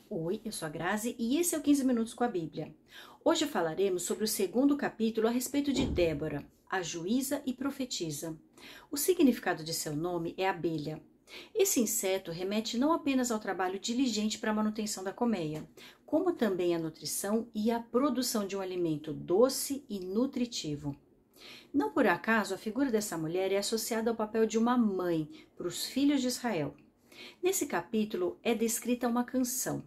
Oi, eu sou a Grazi e esse é o 15 Minutos com a Bíblia. Hoje falaremos sobre o segundo capítulo a respeito de Débora, a juíza e profetisa. O significado de seu nome é abelha. Esse inseto remete não apenas ao trabalho diligente para a manutenção da colmeia, como também à nutrição e à produção de um alimento doce e nutritivo. Não por acaso a figura dessa mulher é associada ao papel de uma mãe para os filhos de Israel. Nesse capítulo é descrita uma canção.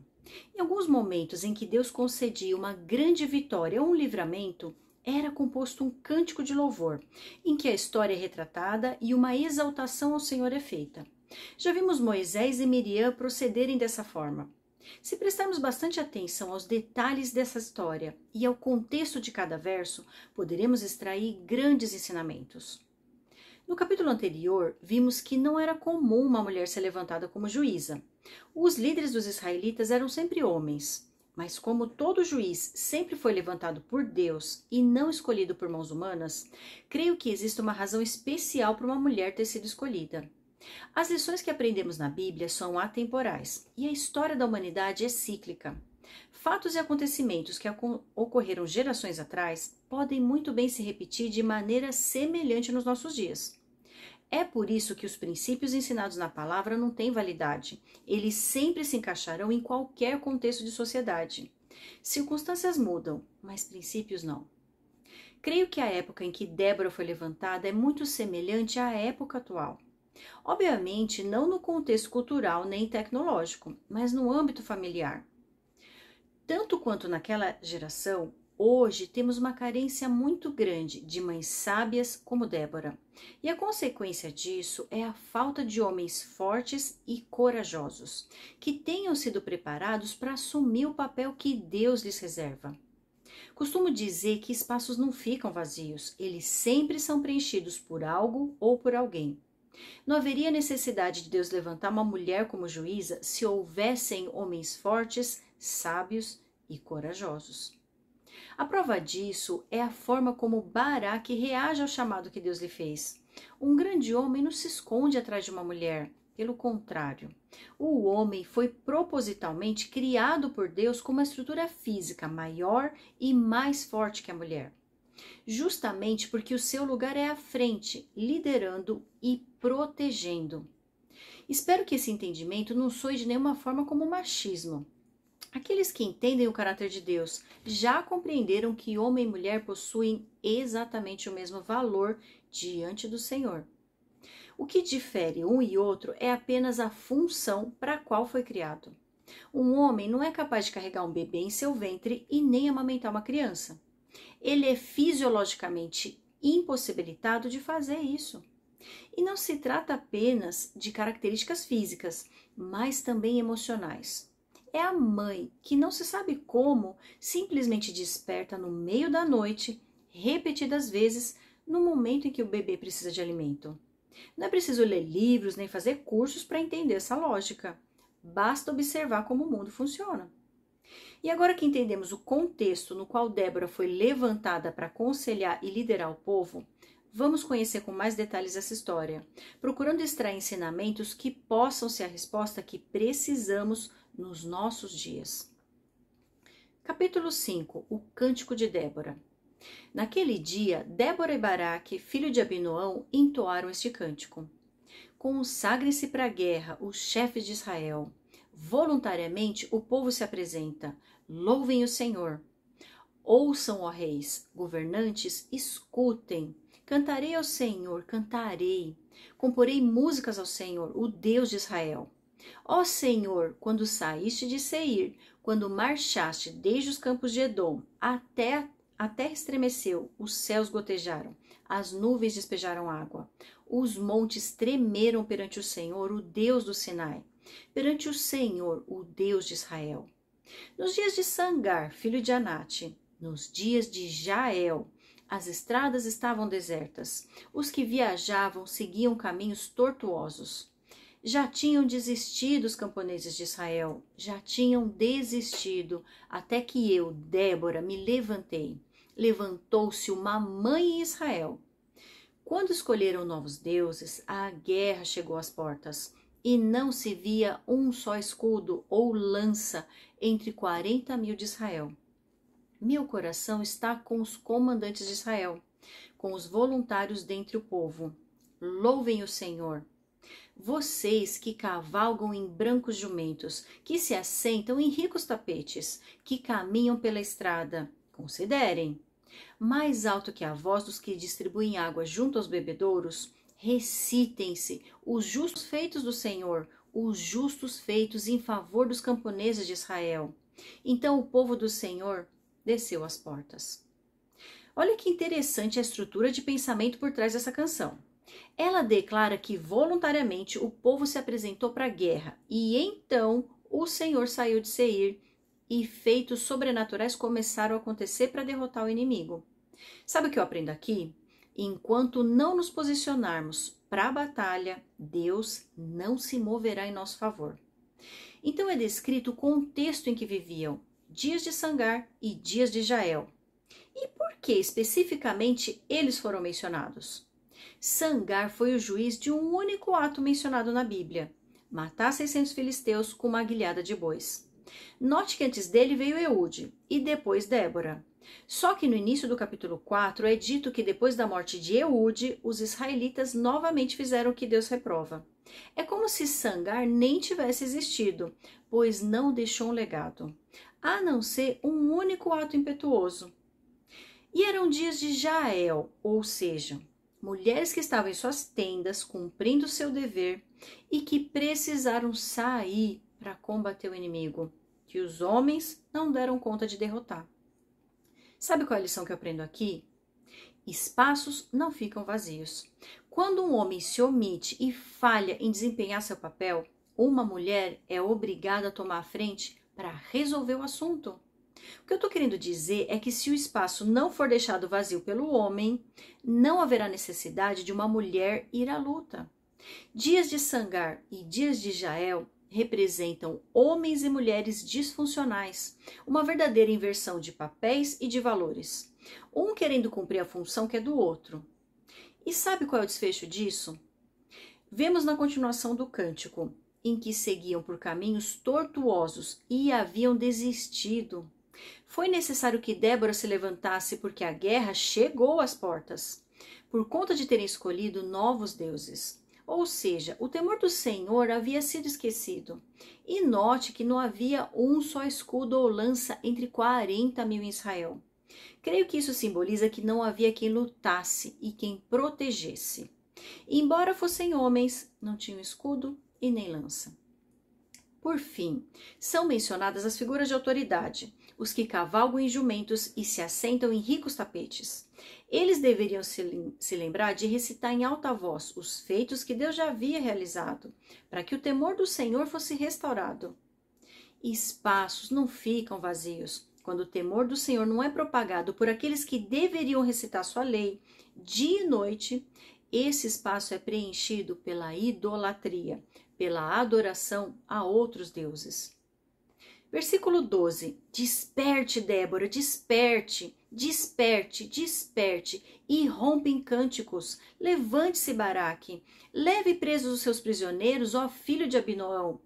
Em alguns momentos em que Deus concedia uma grande vitória ou um livramento, era composto um cântico de louvor, em que a história é retratada e uma exaltação ao Senhor é feita. Já vimos Moisés e Miriam procederem dessa forma. Se prestarmos bastante atenção aos detalhes dessa história e ao contexto de cada verso, poderemos extrair grandes ensinamentos. No capítulo anterior, vimos que não era comum uma mulher ser levantada como juíza. Os líderes dos israelitas eram sempre homens, mas como todo juiz sempre foi levantado por Deus e não escolhido por mãos humanas, creio que existe uma razão especial para uma mulher ter sido escolhida. As lições que aprendemos na Bíblia são atemporais e a história da humanidade é cíclica. Fatos e acontecimentos que ocorreram gerações atrás podem muito bem se repetir de maneira semelhante nos nossos dias. É por isso que os princípios ensinados na palavra não têm validade. Eles sempre se encaixarão em qualquer contexto de sociedade. Circunstâncias mudam, mas princípios não. Creio que a época em que Débora foi levantada é muito semelhante à época atual. Obviamente, não no contexto cultural nem tecnológico, mas no âmbito familiar. Tanto quanto naquela geração, hoje temos uma carência muito grande de mães sábias como Débora. E a consequência disso é a falta de homens fortes e corajosos, que tenham sido preparados para assumir o papel que Deus lhes reserva. Costumo dizer que espaços não ficam vazios, eles sempre são preenchidos por algo ou por alguém. Não haveria necessidade de Deus levantar uma mulher como juíza se houvessem homens fortes, sábios e corajosos. A prova disso é a forma como Baraque reage ao chamado que Deus lhe fez. Um grande homem não se esconde atrás de uma mulher. Pelo contrário, o homem foi propositalmente criado por Deus com uma estrutura física maior e mais forte que a mulher. Justamente porque o seu lugar é à frente, liderando e protegendo. Espero que esse entendimento não soe de nenhuma forma como machismo. Aqueles que entendem o caráter de Deus já compreenderam que homem e mulher possuem exatamente o mesmo valor diante do Senhor. O que difere um e outro é apenas a função para a qual foi criado. Um homem não é capaz de carregar um bebê em seu ventre e nem amamentar uma criança. Ele é fisiologicamente impossibilitado de fazer isso. E não se trata apenas de características físicas, mas também emocionais. É a mãe que não se sabe como simplesmente desperta no meio da noite, repetidas vezes, no momento em que o bebê precisa de alimento. Não é preciso ler livros nem fazer cursos para entender essa lógica. Basta observar como o mundo funciona. E agora que entendemos o contexto no qual Débora foi levantada para aconselhar e liderar o povo, vamos conhecer com mais detalhes essa história, procurando extrair ensinamentos que possam ser a resposta que precisamos nos nossos dias. Capítulo 5. O Cântico de Débora. Naquele dia, Débora e Baraque, filho de Abinoão, entoaram este cântico. Consagrem-se para a guerra os chefes de Israel. Voluntariamente o povo se apresenta. Louvem o Senhor. Ouçam, ó reis, governantes, escutem. Cantarei ao Senhor, cantarei. Comporei músicas ao Senhor, o Deus de Israel. Ó Senhor, quando saíste de Seir, quando marchaste desde os campos de Edom, a terra estremeceu, os céus gotejaram, as nuvens despejaram água. Os montes tremeram perante o Senhor, o Deus do Sinai, perante o Senhor, o Deus de Israel. Nos dias de Sangar, filho de Anate, nos dias de Jael, as estradas estavam desertas. Os que viajavam seguiam caminhos tortuosos. Já tinham desistido os camponeses de Israel, já tinham desistido, até que eu, Débora, me levantei. Levantou-se uma mãe em Israel. Quando escolheram novos deuses, a guerra chegou às portas. e não se via um só escudo ou lança entre 40.000 de Israel. Meu coração está com os comandantes de Israel, com os voluntários dentre o povo. Louvem o Senhor. Vocês que cavalgam em brancos jumentos, que se assentam em ricos tapetes, que caminham pela estrada, considerem. Mais alto que a voz dos que distribuem água junto aos bebedouros, recitem-se os justos feitos do Senhor, os justos feitos em favor dos camponeses de Israel. Então o povo do Senhor desceu às portas. Olha que interessante a estrutura de pensamento por trás dessa canção. Ela declara que voluntariamente o povo se apresentou para a guerra e então o Senhor saiu de Seir e feitos sobrenaturais começaram a acontecer para derrotar o inimigo. Sabe o que eu aprendo aqui? Enquanto não nos posicionarmos para a batalha, Deus não se moverá em nosso favor. Então é descrito o contexto em que viviam, dias de Sangar e dias de Jael. E por que especificamente eles foram mencionados? Sangar foi o juiz de um único ato mencionado na Bíblia, matar 600 filisteus com uma aguilhada de bois. Note que antes dele veio Eude e depois Débora. Só que no início do capítulo 4 é dito que depois da morte de Eude, os israelitas novamente fizeram o que Deus reprova. É como se Sangar nem tivesse existido, pois não deixou um legado, a não ser um único ato impetuoso. E eram dias de Jael, ou seja, mulheres que estavam em suas tendas, cumprindo seu dever e que precisaram sair para combater o inimigo, que os homens não deram conta de derrotar. Sabe qual é a lição que eu aprendo aqui? Espaços não ficam vazios. Quando um homem se omite e falha em desempenhar seu papel, uma mulher é obrigada a tomar a frente para resolver o assunto. O que eu estou querendo dizer é que se o espaço não for deixado vazio pelo homem, não haverá necessidade de uma mulher ir à luta. Dias de Sangar e dias de Jael representam homens e mulheres disfuncionais, uma verdadeira inversão de papéis e de valores, um querendo cumprir a função que é do outro. E sabe qual é o desfecho disso? Vemos na continuação do cântico, em que seguiam por caminhos tortuosos e haviam desistido. Foi necessário que Débora se levantasse porque a guerra chegou às portas, por conta de terem escolhido novos deuses. Ou seja, o temor do Senhor havia sido esquecido. E note que não havia um só escudo ou lança entre 40.000 em Israel. Creio que isso simboliza que não havia quem lutasse e quem protegesse. Embora fossem homens, não tinham escudo e nem lança. Por fim, são mencionadas as figuras de autoridade, os que cavalgam em jumentos e se assentam em ricos tapetes. Eles deveriam se lembrar de recitar em alta voz os feitos que Deus já havia realizado, para que o temor do Senhor fosse restaurado. Espaços não ficam vazios quando o temor do Senhor não é propagado por aqueles que deveriam recitar sua lei dia e noite. Esse espaço é preenchido pela idolatria, pela adoração a outros deuses. Versículo 12. Desperte, Débora, desperte, desperte, desperte, e rompe em cânticos. Levante-se, Baraque, leve presos os seus prisioneiros, ó filho de Abinoão.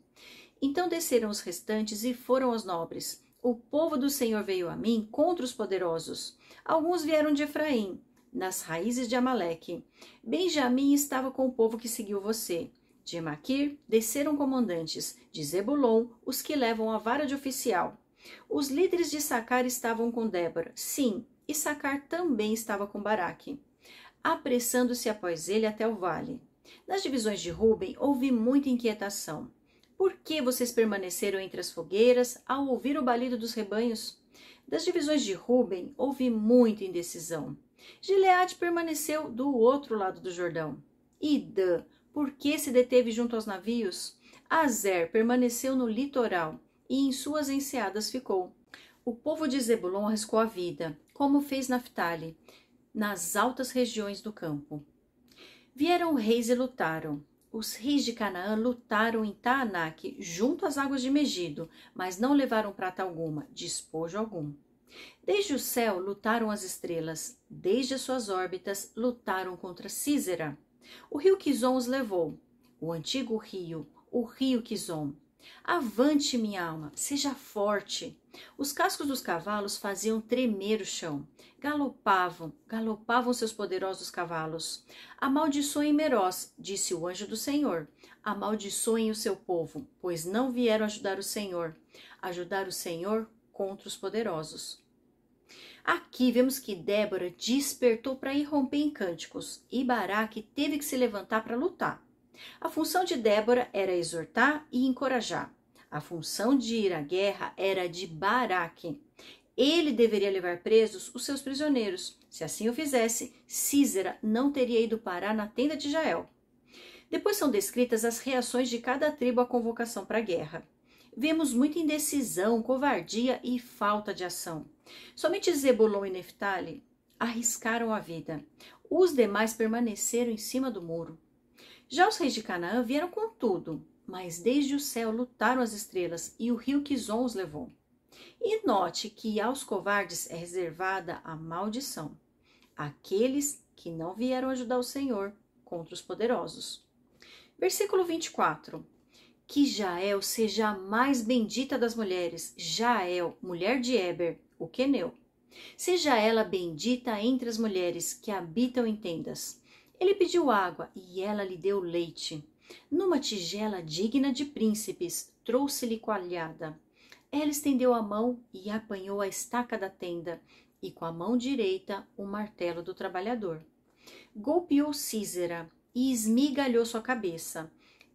Então desceram os restantes e foram aos nobres. O povo do Senhor veio a mim contra os poderosos. Alguns vieram de Efraim, nas raízes de Amaleque. Benjamim estava com o povo que seguiu você. De Maquir desceram comandantes, de Zebulon os que levam a vara de oficial. Os líderes de Sacar estavam com Débora, sim, e Sacar também estava com Baraque, apressando-se após ele até o vale. Nas divisões de Ruben houve muita inquietação. Por que vocês permaneceram entre as fogueiras ao ouvir o balido dos rebanhos? Das divisões de Ruben houve muita indecisão. Gileade permaneceu do outro lado do Jordão. E Dan, por que se deteve junto aos navios? Azer permaneceu no litoral e em suas enseadas ficou. O povo de Zebulon arriscou a vida, como fez Naftali, nas altas regiões do campo. Vieram reis e lutaram. Os reis de Canaã lutaram em Taanaque, junto às águas de Megido, mas não levaram prata alguma, despojo algum. Desde o céu lutaram as estrelas, desde as suas órbitas lutaram contra Císera. O rio Quizon os levou, o antigo rio, o rio Quizon. Avante, minha alma, seja forte. Os cascos dos cavalos faziam tremer o chão. Galopavam seus poderosos cavalos. Amaldiçoem Meroz, disse o anjo do Senhor. Amaldiçoem o seu povo, pois não vieram ajudar o Senhor contra os poderosos. Aqui vemos que Débora despertou para irromper em cânticos e Baraque teve que se levantar para lutar. A função de Débora era exortar e encorajar. A função de ir à guerra era de Baraque. Ele deveria levar presos os seus prisioneiros. Se assim o fizesse, Sísera não teria ido parar na tenda de Jael. Depois são descritas as reações de cada tribo à convocação para a guerra. Vemos muita indecisão, covardia e falta de ação. Somente Zebulon e Neftali arriscaram a vida. Os demais permaneceram em cima do muro. Já os reis de Canaã vieram com tudo, mas desde o céu lutaram as estrelas e o rio Quizon os levou. E note que aos covardes é reservada a maldição, aqueles que não vieram ajudar o Senhor contra os poderosos. Versículo 24. Que Jael seja a mais bendita das mulheres, Jael, mulher de Eber, o queneu. Seja ela bendita entre as mulheres que habitam em tendas. Ele pediu água e ela lhe deu leite. Numa tigela digna de príncipes, trouxe-lhe coalhada. Ela estendeu a mão e apanhou a estaca da tenda, e com a mão direita o martelo do trabalhador. Golpeou Sísera e esmigalhou sua cabeça.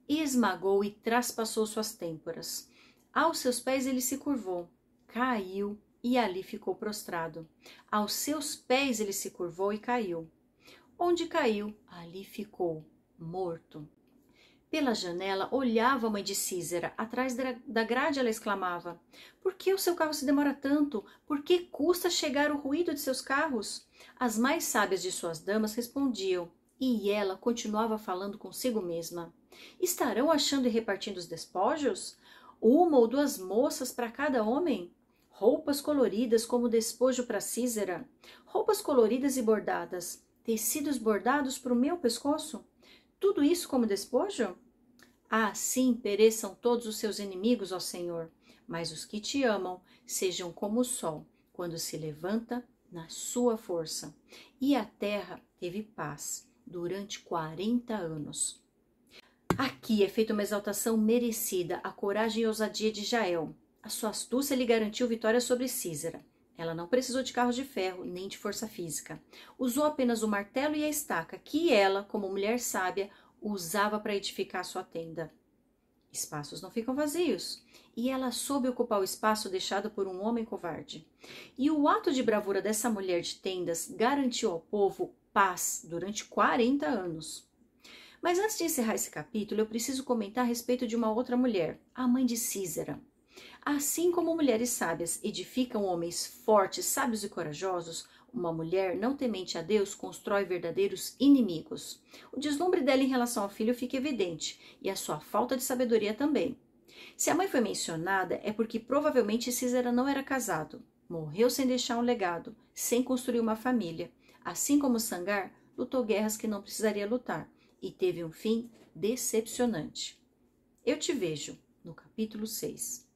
Esmagou e traspassou suas têmporas. Aos seus pés ele se curvou, caiu e ali ficou prostrado. Aos seus pés ele se curvou e caiu. Onde caiu, ali ficou, morto. Pela janela olhava a mãe de Sísera. Atrás da grade ela exclamava: por que o seu carro se demora tanto? Por que custa chegar o ruído de seus carros? As mais sábias de suas damas respondiam, e ela continuava falando consigo mesma: estarão achando e repartindo os despojos? Uma ou duas moças para cada homem? Roupas coloridas como despojo para Sísera? Roupas coloridas e bordadas? Tecidos bordados para o meu pescoço? Tudo isso como despojo? Assim pereçam todos os seus inimigos, ó Senhor, mas os que te amam sejam como o sol, quando se levanta na sua força. E a terra teve paz durante 40 anos. Aqui é feita uma exaltação merecida à coragem e ousadia de Jael. A sua astúcia lhe garantiu vitória sobre Sísera. Ela não precisou de carros de ferro, nem de força física. Usou apenas o martelo e a estaca, que ela, como mulher sábia, usava para edificar sua tenda. Espaços não ficam vazios, e ela soube ocupar o espaço deixado por um homem covarde. E o ato de bravura dessa mulher de tendas garantiu ao povo paz durante 40 anos. Mas antes de encerrar esse capítulo, eu preciso comentar a respeito de uma outra mulher, a mãe de Sísera. Assim como mulheres sábias edificam homens fortes, sábios e corajosos, uma mulher não temente a Deus constrói verdadeiros inimigos. O deslumbre dela em relação ao filho fica evidente, e a sua falta de sabedoria também. Se a mãe foi mencionada, é porque provavelmente Sísera não era casado. Morreu sem deixar um legado, sem construir uma família. Assim como Sangar, lutou guerras que não precisaria lutar, e teve um fim decepcionante. Eu te vejo no capítulo 6.